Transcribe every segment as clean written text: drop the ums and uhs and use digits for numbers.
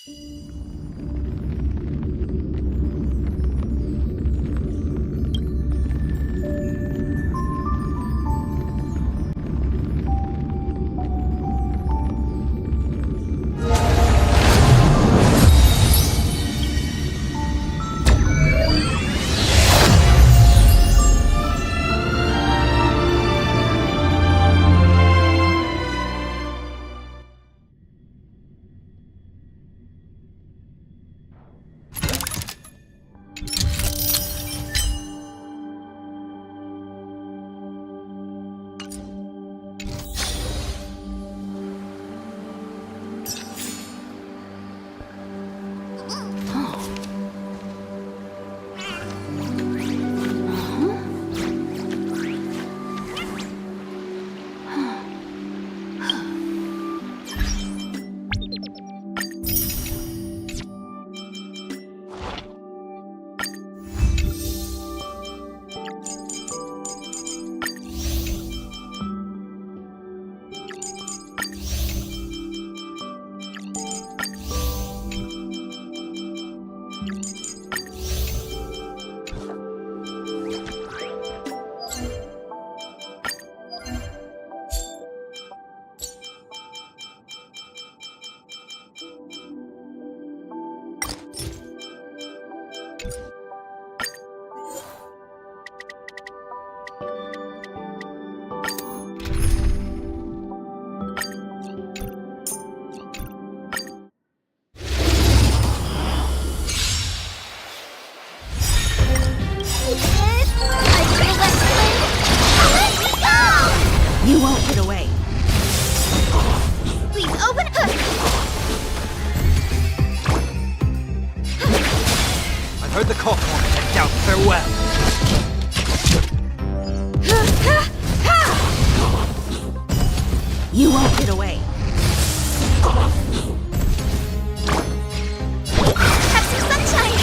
You won't get away. Please open. I've heard the call for it and doubt farewell. You won't get away. Have some sunshine.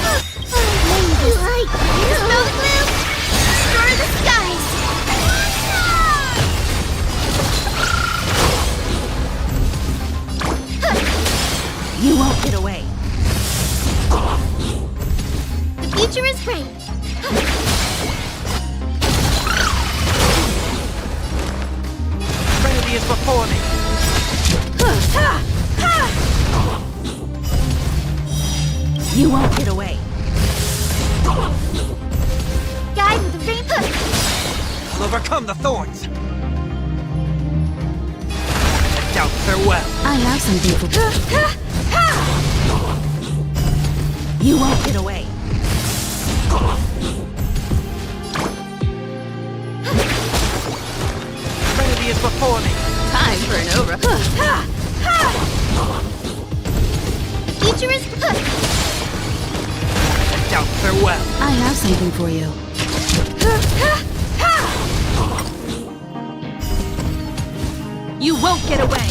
You like it? Smell the glue? Destroy the skies. You won't get away. The future is bright. Trinity is before me. You won't get away. Guide with the rainbow. I'll overcome the thorns. And doubt farewell. I have something for you. Won't get away. Trinity is before me. Time for an over. The future is. And doubt farewell. I have something for you. You won't get away.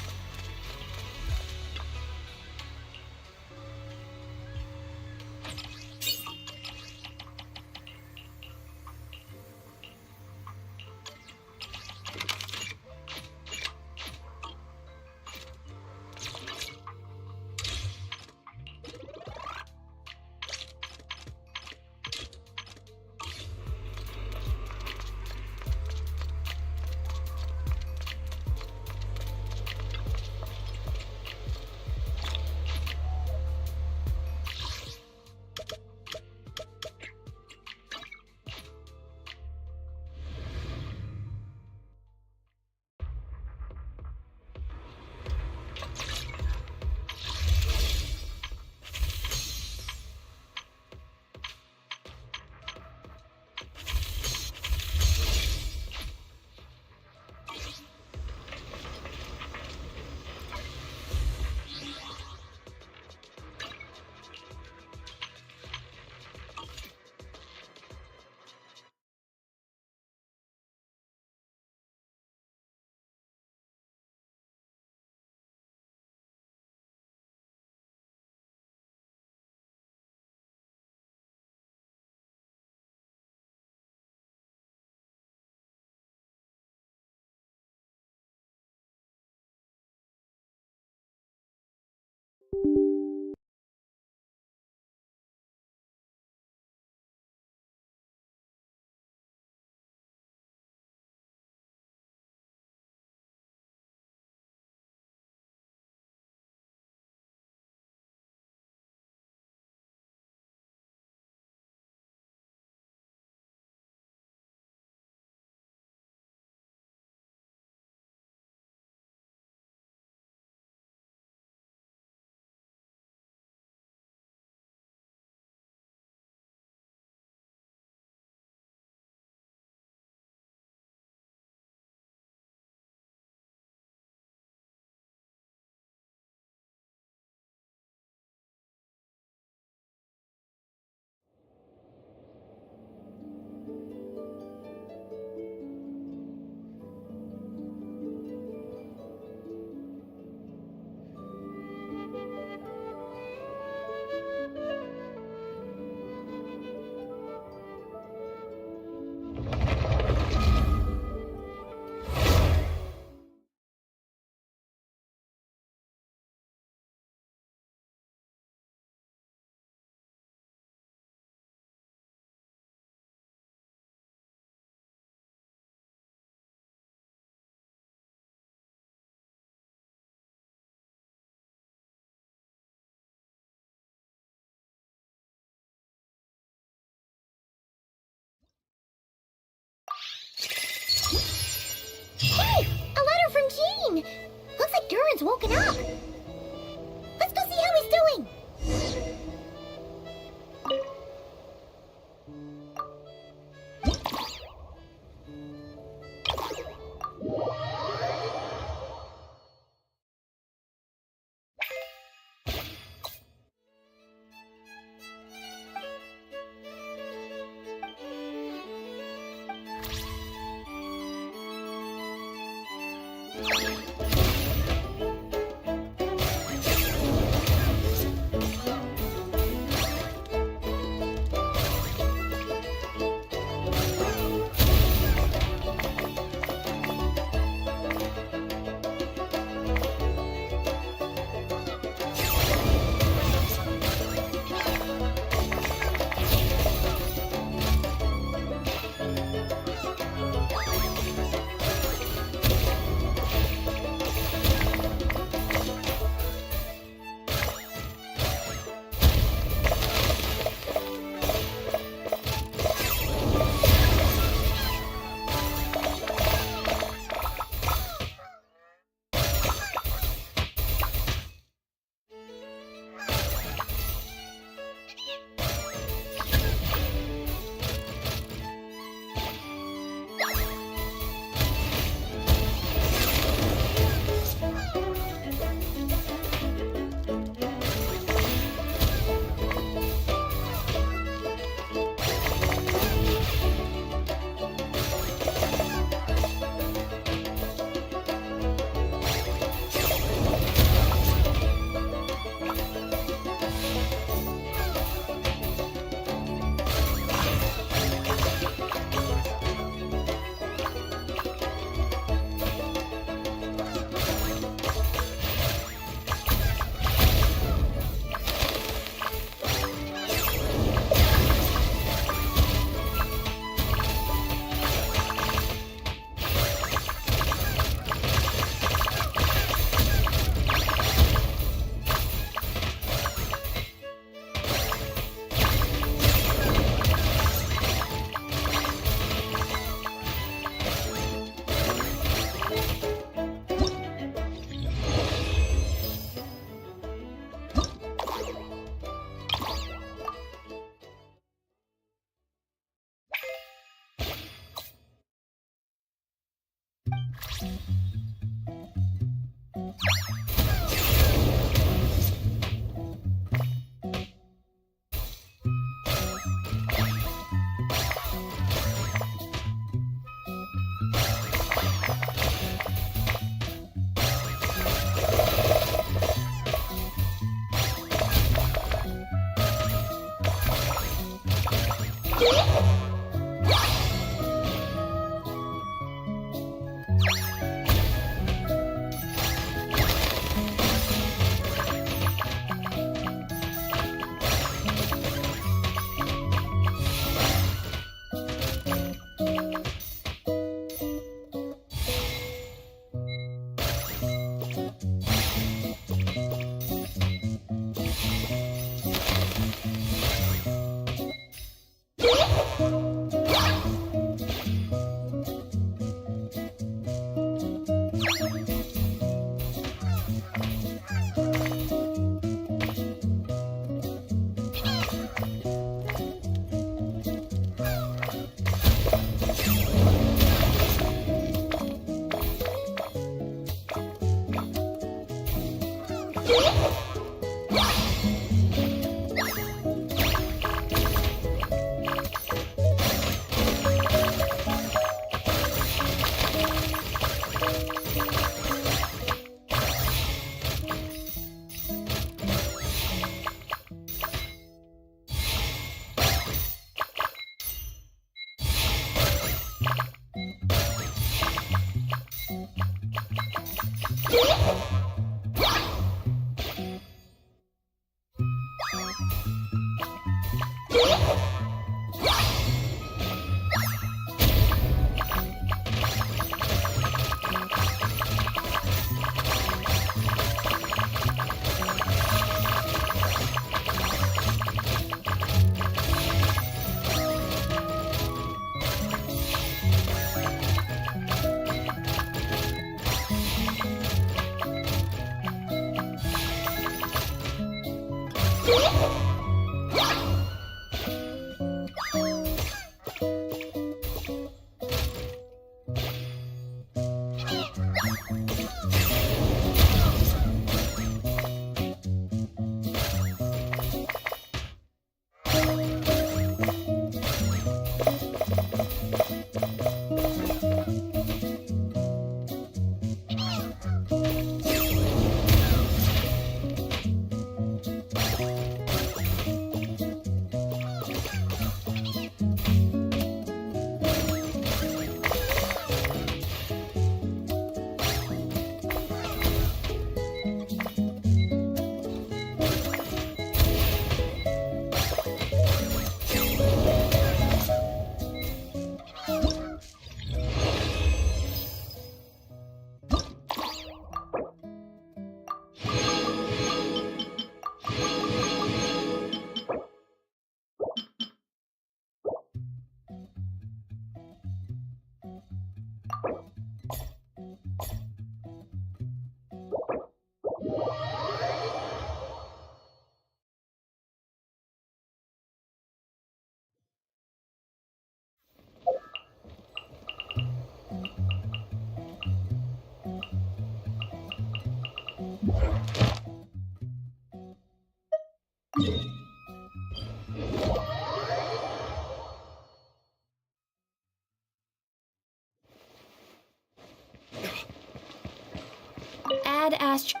Add Astra.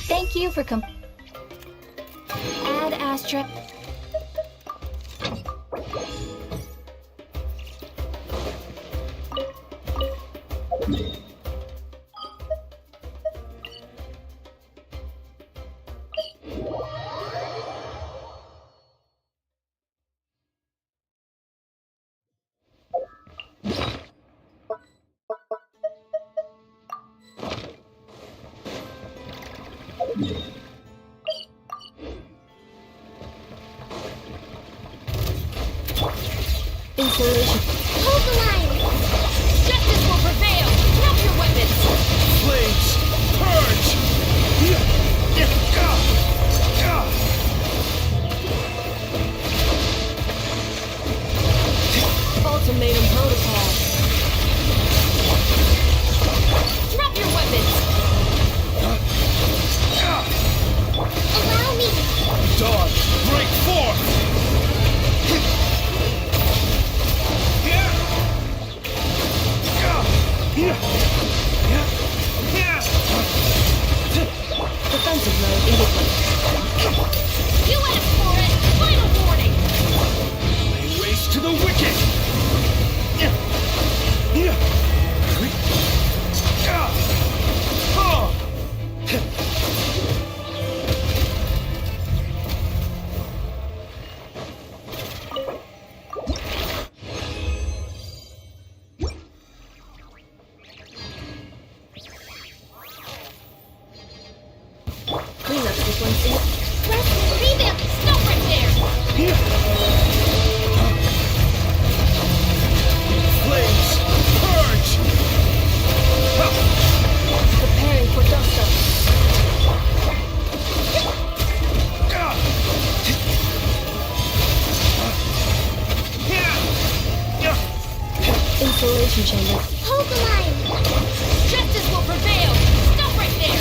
Thank you for Add Astra. Installation. Hold the line! Justice will prevail! Drop your weapons! Flames! Purge! Ultimatum protocol. Drop your weapons! Allow me! Dawn, break forth! Defensive mode indicated. You asked for it! Final warning! Lay waste to the wicked! Cleanup sequence. Rest and rebuild! Stop right there! Flames! Purge! Preparing for dust-up. Installation chamber. Hold the line! Justice will prevail! Stop right there!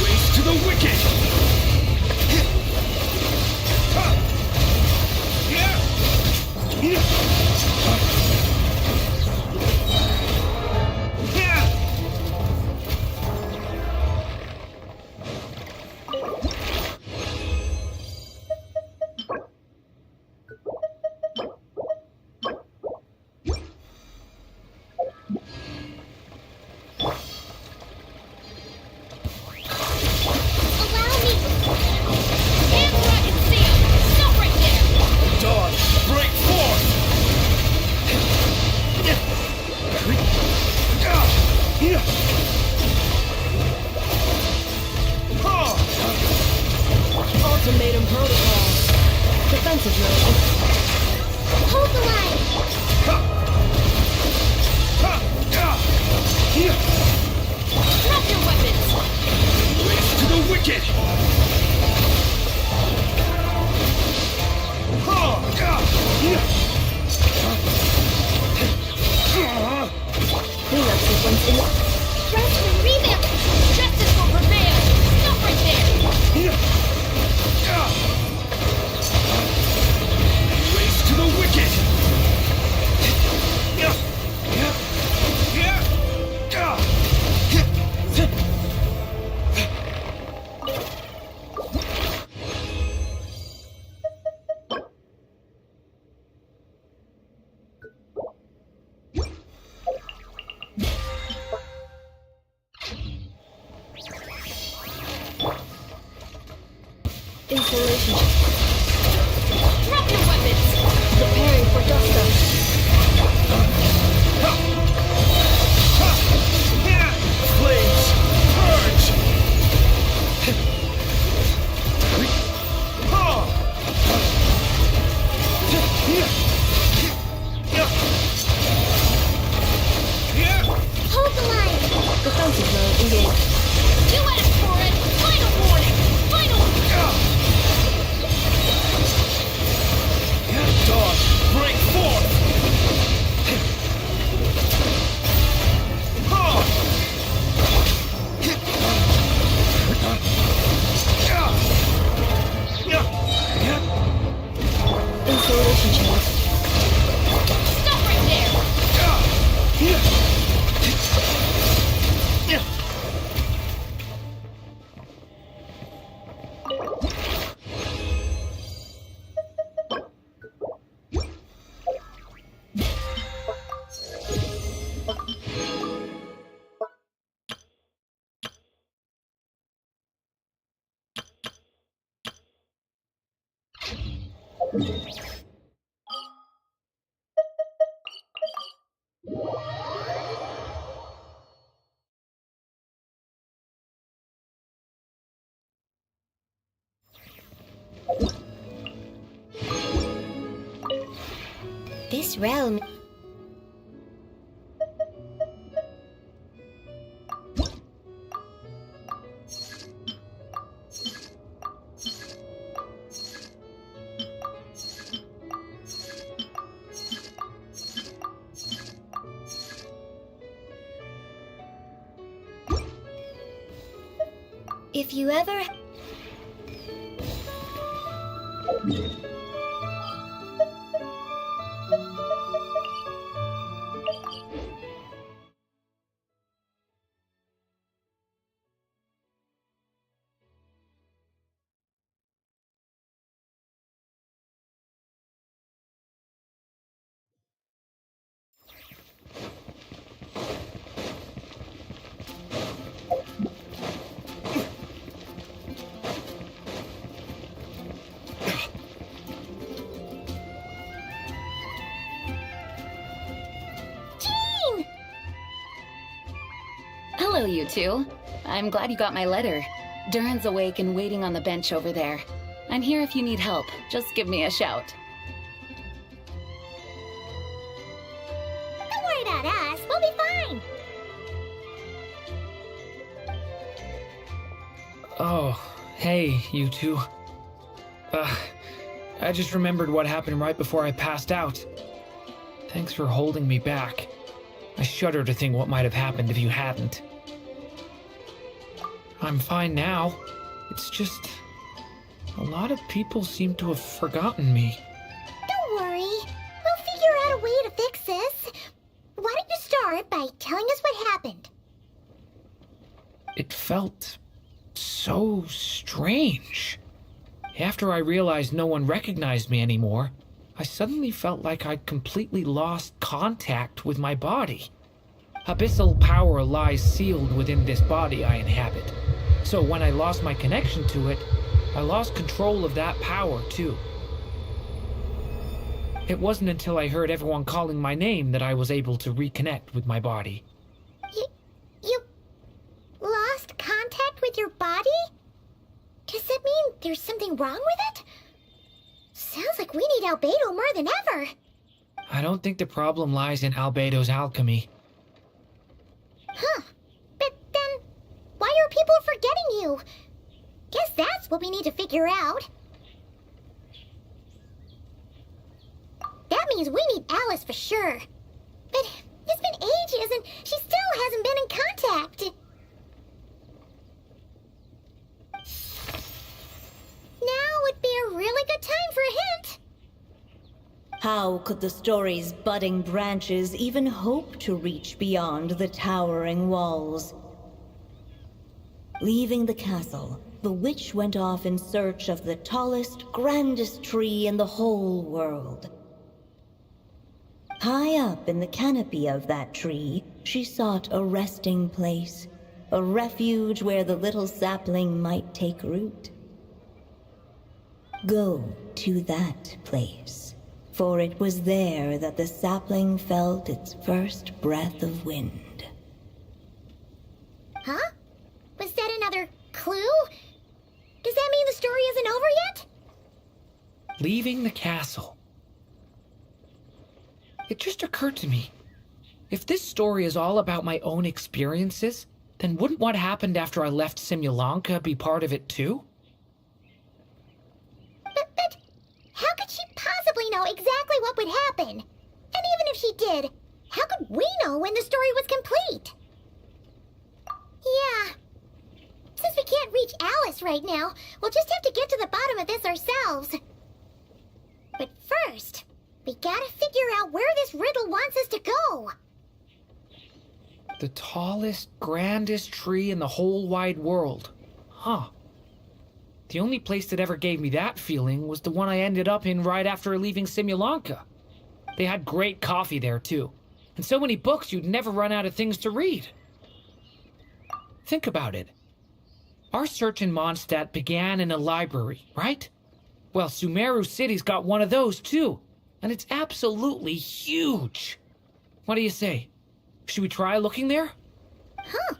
Waste to the wicked! Allow me! Hand and seal! Stop right there! Dawn, break forth! Ultimatum protocol. Defensive mode. Hold the line! Drop your weapons! Waste to the wicked! Cleanup sequence in. Rest and rebuild! Justice will prevail! Stop right there! Waste to the wicked! This realm... If you ever... Hello, you two. I'm glad you got my letter. Durin's awake and waiting on the bench over there. I'm here if you need help. Just give me a shout. Don't worry about us. We'll be fine. Oh, hey, you two. I just remembered what happened right before I passed out. Thanks for holding me back. I shudder to think what might have happened if you hadn't. I'm fine now. It's just... a lot of people seem to have forgotten me. Don't worry. We'll figure out a way to fix this. Why don't you start by telling us what happened? It felt so strange. After I realized no one recognized me anymore, I suddenly felt like I'd completely lost contact with my body. Abyssal power lies sealed within this body I inhabit. So when I lost my connection to it, I lost control of that power too. It wasn't until I heard everyone calling my name that I was able to reconnect with my body. You lost contact with your body? Does that mean there's something wrong with it? Sounds like we need Albedo more than ever. I don't think the problem lies in Albedo's alchemy. Huh. But then, why are people forgetting you? Guess that's what we need to figure out. That means we need Alice for sure. But it's been ages and she still hasn't been in contact. Now would be a really good time for a hint. How could the story's budding branches even hope to reach beyond the towering walls? Leaving the castle, the witch went off in search of the tallest, grandest tree in the whole world. High up in the canopy of that tree, she sought a resting place, a refuge where the little sapling might take root. Go to that place, for it was there that the sapling felt its first breath of wind. Huh? Was that another clue? Does that mean the story isn't over yet? Leaving the castle. It just occurred to me. If this story is all about my own experiences, then wouldn't what happened after I left Simulanka be part of it too? But how could she possibly know exactly what would happen? And even if she did, how could we know when the story was complete? Yeah. Since we can't reach Alice right now, we'll just have to get to the bottom of this ourselves. But first, we gotta figure out where this riddle wants us to go. The tallest, grandest tree in the whole wide world. Huh. The only place that ever gave me that feeling was the one I ended up in right after leaving Simulanka. They had great coffee there too, and so many books you'd never run out of things to read. Think about it. Our search in Mondstadt began in a library, right? Well, Sumeru City's got one of those too, and it's absolutely huge. What do you say? Should we try looking there? Huh.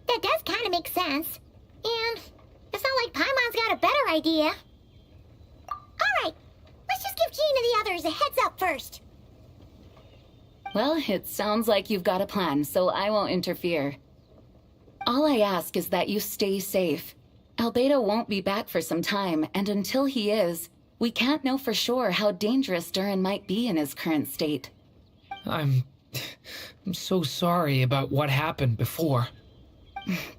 That does kind of make sense. And it's not like Paimon's got a better idea. Alright, let's just give Jean and the others a heads up first. Well, it sounds like you've got a plan, so I won't interfere. All I ask is that you stay safe. Albedo won't be back for some time, and until he is, we can't know for sure how dangerous Durin might be in his current state. I'm so sorry about what happened before.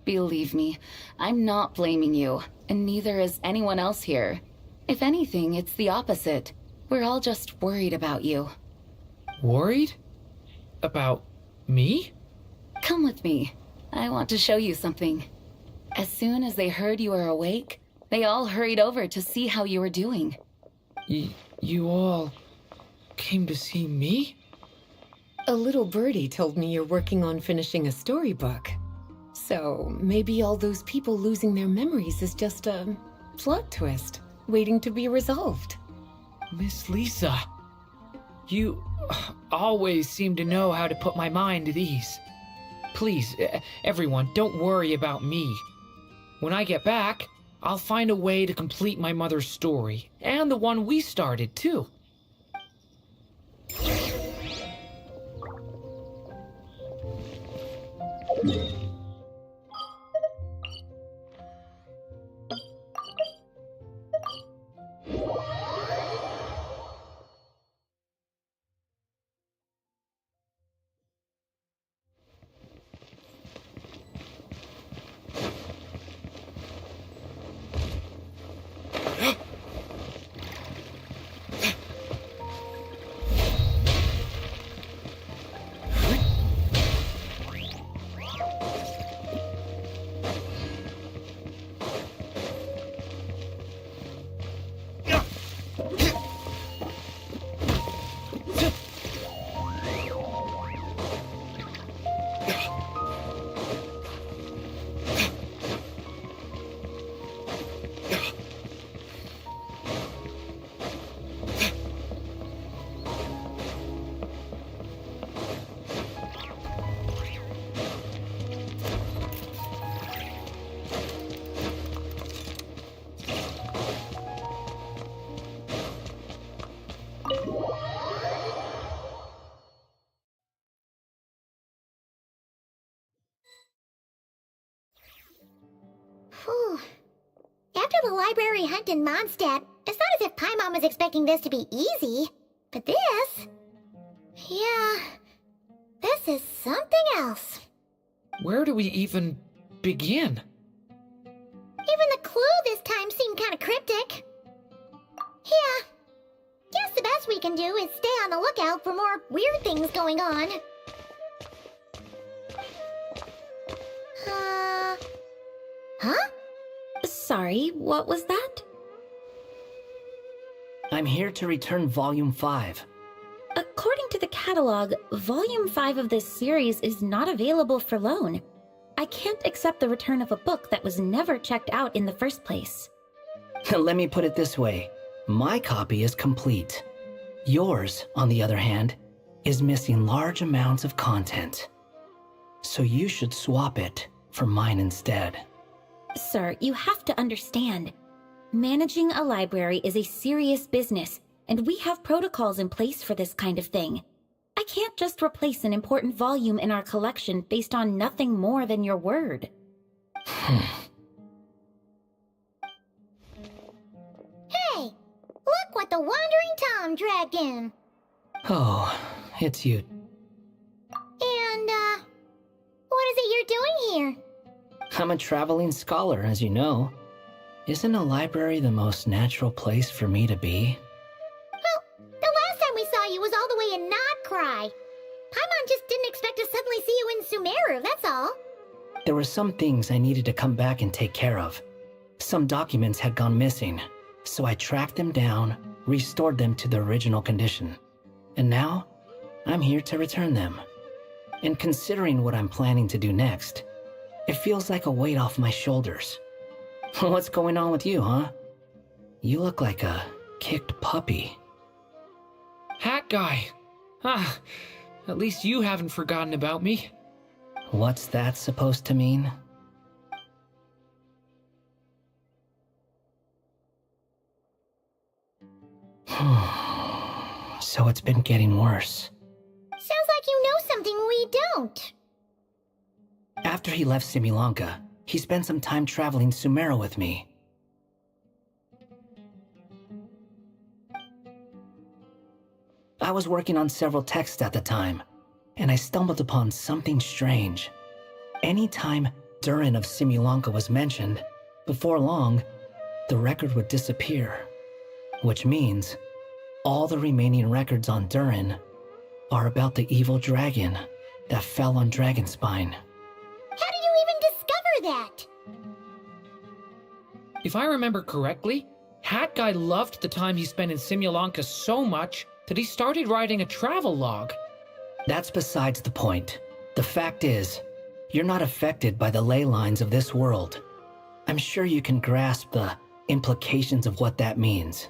Believe me, I'm not blaming you, and neither is anyone else here. If anything, it's the opposite. We're all just worried about you. Worried? About me? Come with me. I want to show you something. As soon as they heard you were awake, they all hurried over to see how you were doing. You all came to see me? A little birdie told me you're working on finishing a storybook. So maybe all those people losing their memories is just a plot twist waiting to be resolved. Miss Lisa, you always seem to know how to put my mind at ease. Please, everyone, don't worry about me. When I get back, I'll find a way to complete my mother's story, and the one we started, too. Whew. After the library hunt in Mondstadt, it's not as if Paimon was expecting this to be easy. But this... yeah... this is something else. Where do we even begin? Even the clue this time seemed kind of cryptic. Yeah. Guess the best we can do is stay on the lookout for more weird things going on. Huh? Sorry, what was that? I'm here to return Volume 5. According to the catalog, Volume 5 of this series is not available for loan. I can't accept the return of a book that was never checked out in the first place. Let me put it this way. My copy is complete. Yours, on the other hand, is missing large amounts of content. So you should swap it for mine instead. Sir, you have to understand. Managing a library is a serious business, and we have protocols in place for this kind of thing. I can't just replace an important volume in our collection based on nothing more than your word. Hey! Look what the Wandering Tom dragged in! Oh, it's you. And, what is it you're doing here? I'm a traveling scholar, as you know. Isn't a library the most natural place for me to be? Well, the last time we saw you was all the way in Nodcry. Paimon just didn't expect to suddenly see you in Sumeru, that's all. There were some things I needed to come back and take care of. Some documents had gone missing, so I tracked them down, restored them to their original condition. And now, I'm here to return them. And considering what I'm planning to do next, it feels like a weight off my shoulders. What's going on with you, huh? You look like a kicked puppy. Hat guy. Ah, at least you haven't forgotten about me. What's that supposed to mean? So it's been getting worse. Sounds like you know something we don't. After he left Similanka, he spent some time traveling Sumeru with me. I was working on several texts at the time, and I stumbled upon something strange. Anytime Durin of Similanka was mentioned, before long, the record would disappear. Which means, all the remaining records on Durin are about the evil dragon that fell on Dragonspine. How did you even discover that? If I remember correctly, Hat Guy loved the time he spent in Similanka so much that he started writing a travel log. That's besides the point. The fact is, you're not affected by the ley lines of this world. I'm sure you can grasp the implications of what that means.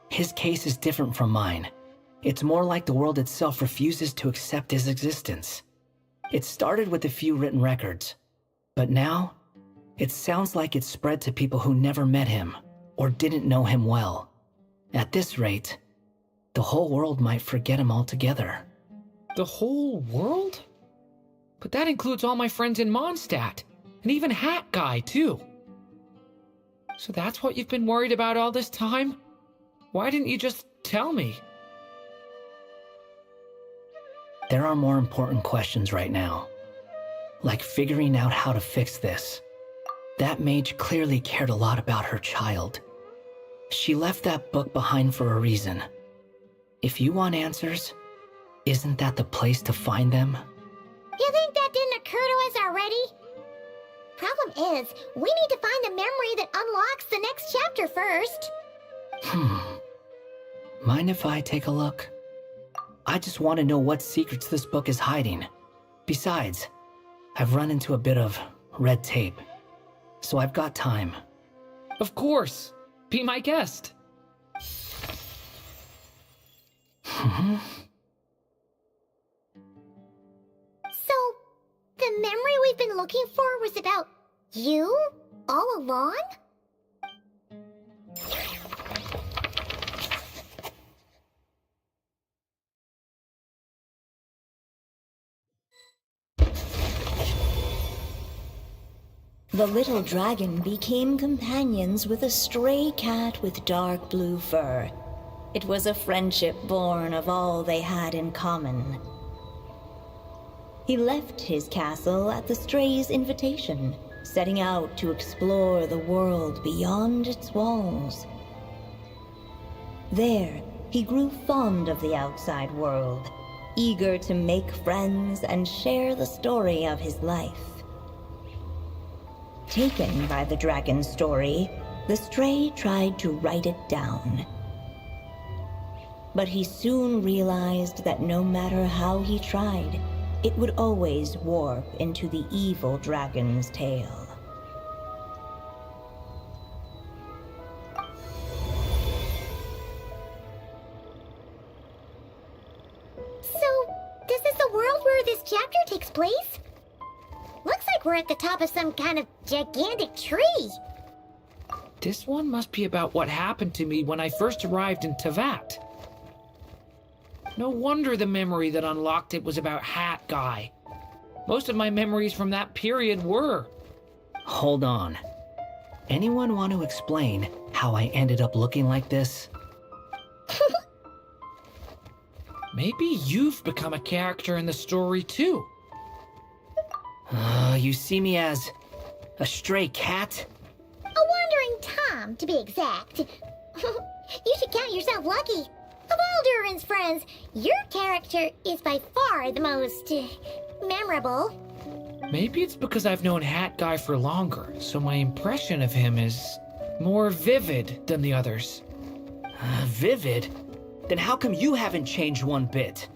His case is different from mine. It's more like the world itself refuses to accept his existence. It started with a few written records, but now, it sounds like it's spread to people who never met him or didn't know him well. At this rate, the whole world might forget him altogether. The whole world? But that includes all my friends in Mondstadt, and even Hat Guy, too. So that's what you've been worried about all this time? Why didn't you just tell me? There are more important questions right now, like figuring out how to fix this. That mage clearly cared a lot about her child. She left that book behind for a reason. If you want answers, isn't that the place to find them? You think that didn't occur to us already? Problem is, we need to find the memory that unlocks the next chapter first. Mind if I take a look? I just want to know what secrets this book is hiding. Besides, I've run into a bit of red tape, so I've got time. Of course. Be my guest. So, the memory we've been looking for was about you? All along? The little dragon became companions with a stray cat with dark blue fur. It was a friendship born of all they had in common. He left his castle at the stray's invitation, setting out to explore the world beyond its walls. There, he grew fond of the outside world, eager to make friends and share the story of his life. Taken by the dragon's story, the stray tried to write it down. But he soon realized that no matter how he tried, it would always warp into the evil dragon's tale. So, this is the world where this chapter takes place? Looks like we're at the top of some kind of gigantic tree. This one must be about what happened to me when I first arrived in Tevat. No wonder the memory that unlocked it was about Hat Guy. Most of my memories from that period were. Hold on. Anyone want to explain how I ended up looking like this? Maybe you've become a character in the story too. You see me as a stray cat? A wandering Tom, to be exact. You should count yourself lucky. Of all Durin's friends, your character is by far the most memorable. Maybe it's because I've known Hat Guy for longer, so my impression of him is more vivid than the others. Vivid? Then how come you haven't changed one bit?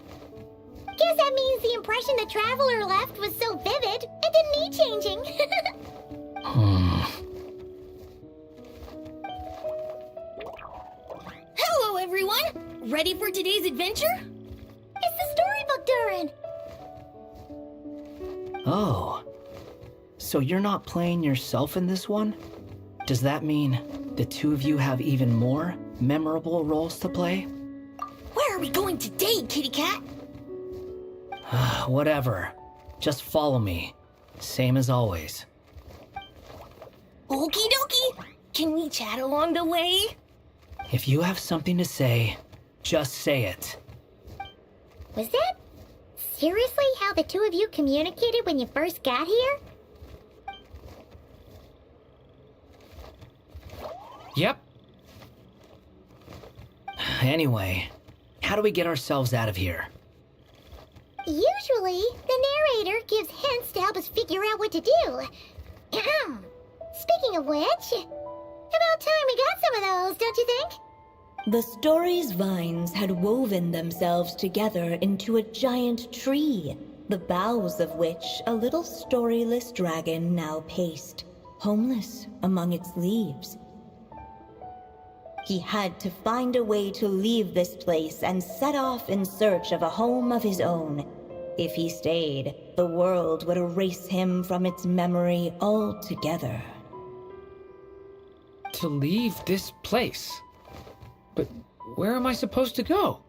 Guess that means the impression the traveler left was so vivid, it didn't need changing. Hello, everyone! Ready for today's adventure? It's the storybook, Durin! Oh. So you're not playing yourself in this one? Does that mean the two of you have even more memorable roles to play? Where are we going today, kitty cat? Whatever. Just follow me. Same as always. Okie dokie! Can we chat along the way? If you have something to say, just say it. Was that seriously how the two of you communicated when you first got here? Yep. Anyway, how do we get ourselves out of here? Usually, the narrator gives hints to help us figure out what to do. Speaking of which, about time we got some of those, don't you think? The story's vines had woven themselves together into a giant tree, the boughs of which a little storyless dragon now paced, homeless among its leaves. He had to find a way to leave this place and set off in search of a home of his own. If he stayed, the world would erase him from its memory altogether. To leave this place? But where am I supposed to go?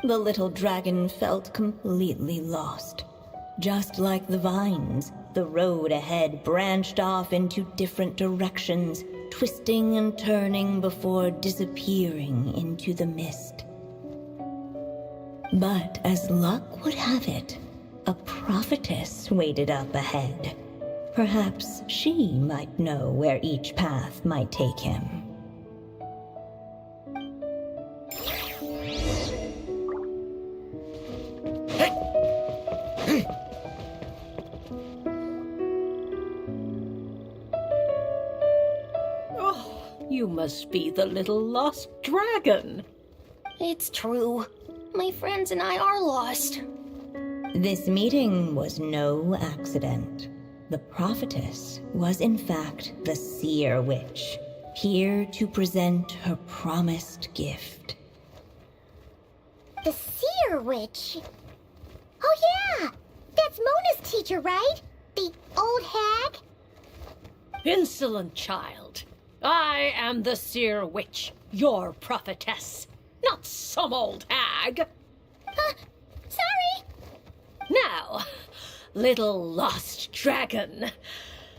The little dragon felt completely lost. Just like the vines, the road ahead branched off into different directions, twisting and turning before disappearing into the mist. But as luck would have it, a prophetess waited up ahead. Perhaps she might know where each path might take him. You must be the little lost dragon. It's true. My friends and I are lost. This meeting was no accident. The prophetess was in fact the seer witch, here to present her promised gift. The seer witch? Oh yeah! That's Mona's teacher, right? The old hag? Insolent child. I am the seer witch, your prophetess, not some old hag. Sorry! Now, little lost dragon,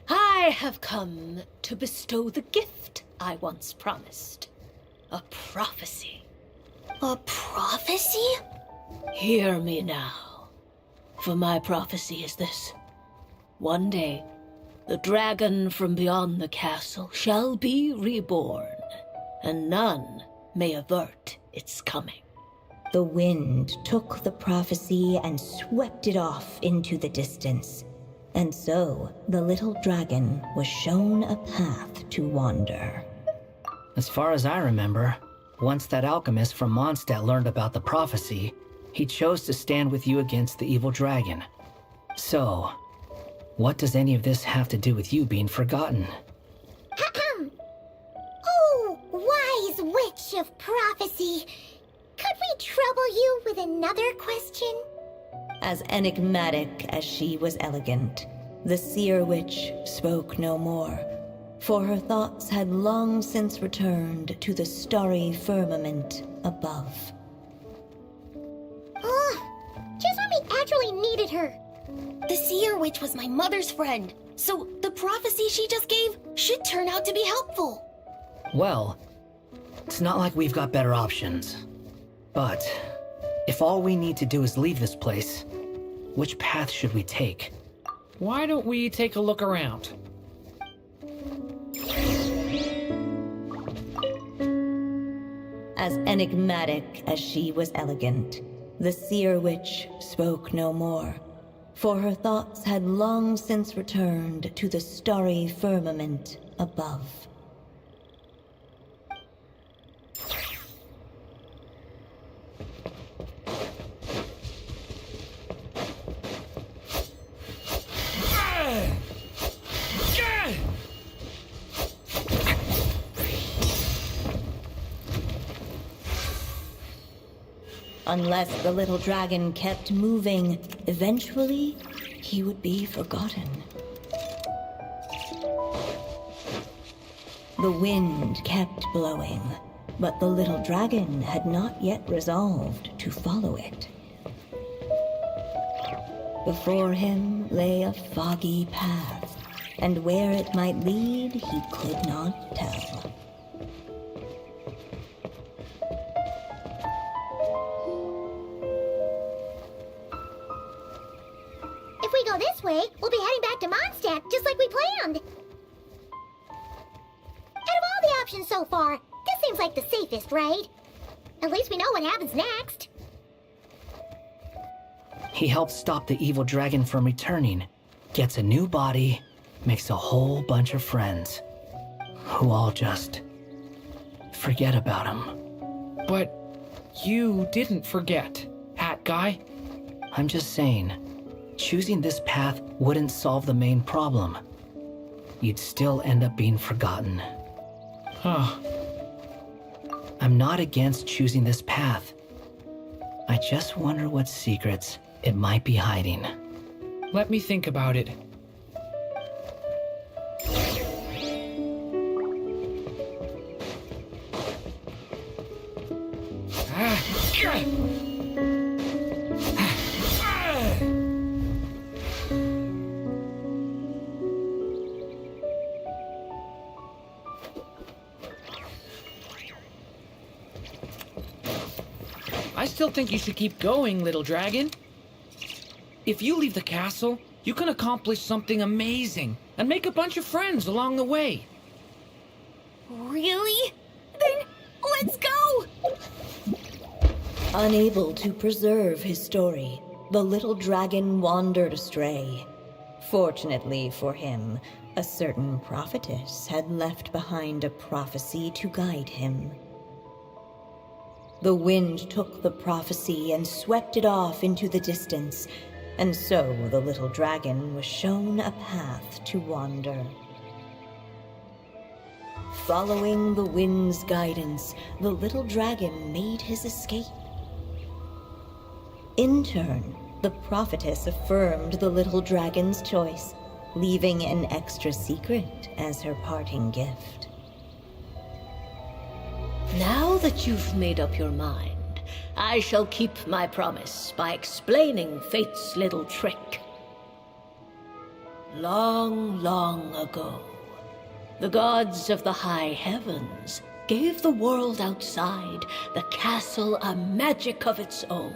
I have come to bestow the gift I once promised. A prophecy. A prophecy? Hear me now, for my prophecy is this. One day, the dragon from beyond the castle shall be reborn, and none may avert its coming. The wind took the prophecy and swept it off into the distance. And so, the little dragon was shown a path to wander. As far as I remember, once that alchemist from Mondstadt learned about the prophecy, he chose to stand with you against the evil dragon. So, what does any of this have to do with you being forgotten? Oh, wise witch of prophecy! Could we trouble you with another question? As enigmatic as she was elegant, the seer witch spoke no more, for her thoughts had long since returned to the starry firmament above. Just when we actually needed her. The seer witch was my mother's friend, so the prophecy she just gave should turn out to be helpful. Well, it's not like we've got better options. But if all we need to do is leave this place, which path should we take? Why don't we take a look around? As enigmatic as she was elegant, the seer witch spoke no more, for her thoughts had long since returned to the starry firmament above. Unless the little dragon kept moving, eventually he would be forgotten. The wind kept blowing, but the little dragon had not yet resolved to follow it. Before him lay a foggy path, and where it might lead he could not tell. If we go this way, we'll be heading back to Mondstadt, just like we planned. Out of all the options so far, this seems like the safest, right? At least we know what happens next. He helps stop the evil dragon from returning, gets a new body, makes a whole bunch of friends, who all just forget about him. But you didn't forget, Hat Guy. I'm just saying, choosing this path wouldn't solve the main problem. You'd still end up being forgotten. Huh. I'm not against choosing this path. I just wonder what secrets it might be hiding. Let me think about it. I still think you should keep going, little dragon. If you leave the castle, you can accomplish something amazing and make a bunch of friends along the way. Really? Then let's go! Unable to preserve his story, the little dragon wandered astray. Fortunately for him, a certain prophetess had left behind a prophecy to guide him. The wind took the prophecy and swept it off into the distance, and so the little dragon was shown a path to wander. Following the wind's guidance, the little dragon made his escape. In turn, the prophetess affirmed the little dragon's choice, leaving an extra secret as her parting gift. Now that you've made up your mind, I shall keep my promise by explaining fate's little trick. Long, long ago, the gods of the high heavens gave the world outside the castle a magic of its own.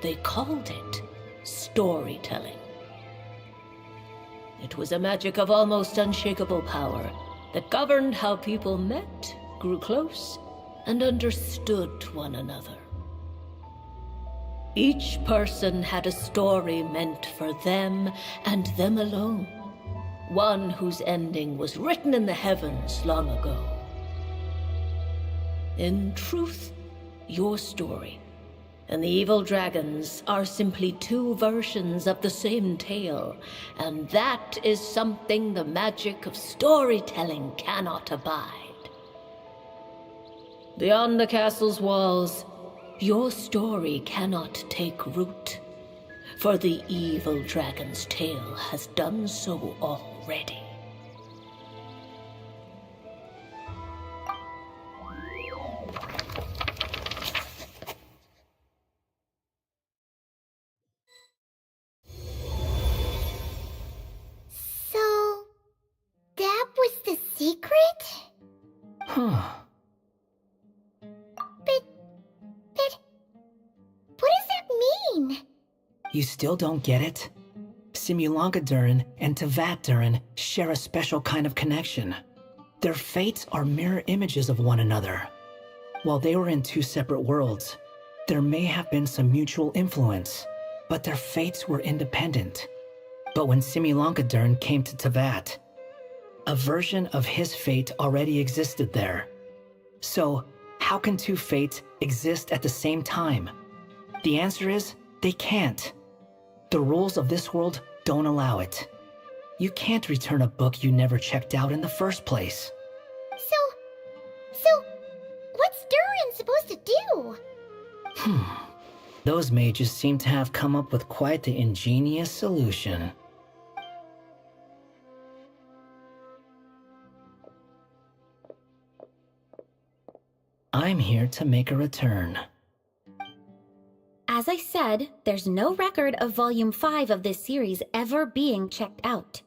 They called it storytelling. It was a magic of almost unshakable power that governed how people met, grew close, and understood one another. Each person had a story meant for them and them alone, one whose ending was written in the heavens long ago. In truth, your story and the evil dragons are simply two versions of the same tale, and that is something the magic of storytelling cannot abide. Beyond the castle's walls, your story cannot take root, for the evil dragon's tale has done so already. So, that was the secret? Huh. But, what does that mean? You still don't get it? Simulanka Durin and Tevat Durin share a special kind of connection. Their fates are mirror images of one another. While they were in two separate worlds, there may have been some mutual influence, but their fates were independent. But when Simulanka Durin came to Tevat, a version of his fate already existed there. So, how can two fates exist at the same time? The answer is, they can't. The rules of this world don't allow it. You can't return a book you never checked out in the first place. So, what's Durin supposed to do? Those mages seem to have come up with quite the ingenious solution. I'm here to make a return. As I said, there's no record of Volume 5 of this series ever being checked out.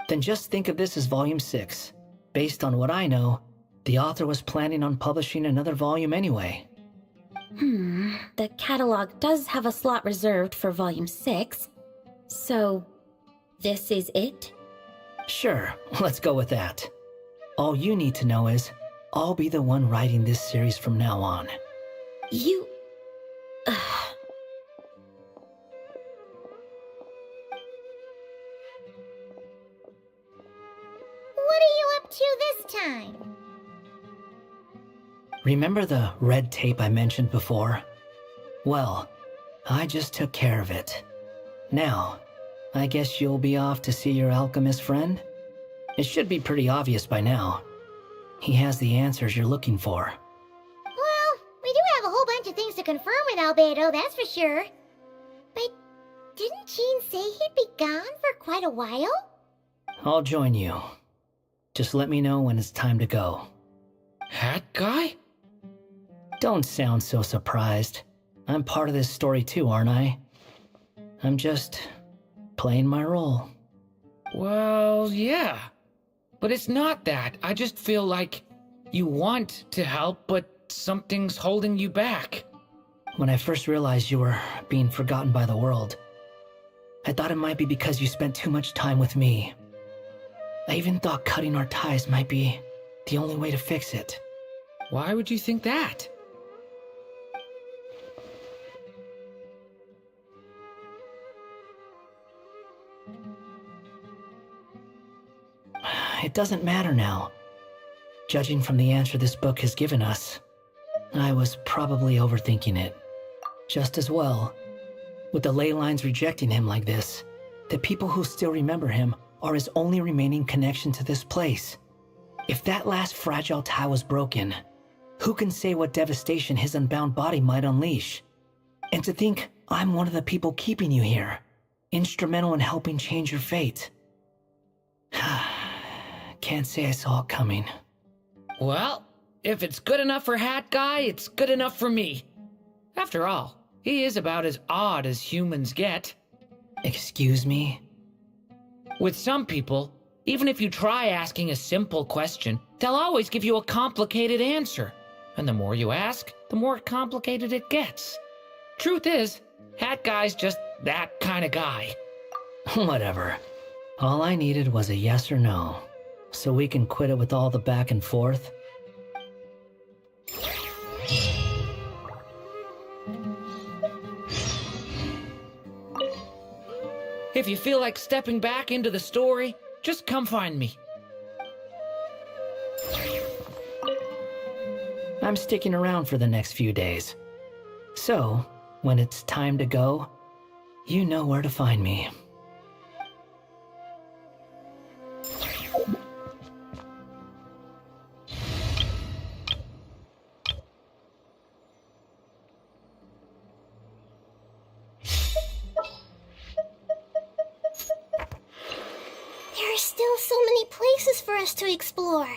Then just think of this as Volume 6. Based on what I know, the author was planning on publishing another volume anyway. The catalog does have a slot reserved for Volume 6. So, this is it? Sure, let's go with that. All you need to know is, I'll be the one writing this series from now on. You... What are you up to this time? Remember the red tape I mentioned before? Well, I just took care of it. Now, I guess you'll be off to see your alchemist friend? It should be pretty obvious by now. He has the answers you're looking for. Well, we do have a whole bunch of things to confirm with Albedo, that's for sure. But didn't Jean say he'd be gone for quite a while? I'll join you. Just let me know when it's time to go. Hat guy? Don't sound so surprised. I'm part of this story too, aren't I? I'm just playing my role. Well, yeah. But it's not that. I just feel like you want to help, but something's holding you back. When I first realized you were being forgotten by the world, I thought it might be because you spent too much time with me. I even thought cutting our ties might be the only way to fix it. Why would you think that? It doesn't matter now. Judging from the answer this book has given us, I was probably overthinking it. Just as well. With the ley lines rejecting him like this, the people who still remember him are his only remaining connection to this place. If that last fragile tie was broken, who can say what devastation his unbound body might unleash? And to think I'm one of the people keeping you here, instrumental in helping change your fate. Can't say I saw it coming. Well, if it's good enough for Hat Guy, it's good enough for me. After all, he is about as odd as humans get. Excuse me? With some people, even if you try asking a simple question, they'll always give you a complicated answer. And the more you ask, the more complicated it gets. Truth is, Hat Guy's just that kind of guy. Whatever. All I needed was a yes or no, so we can quit it with all the back and forth. If you feel like stepping back into the story, just come find me. I'm sticking around for the next few days. So, when it's time to go, you know where to find me. There are still so many places for us to explore.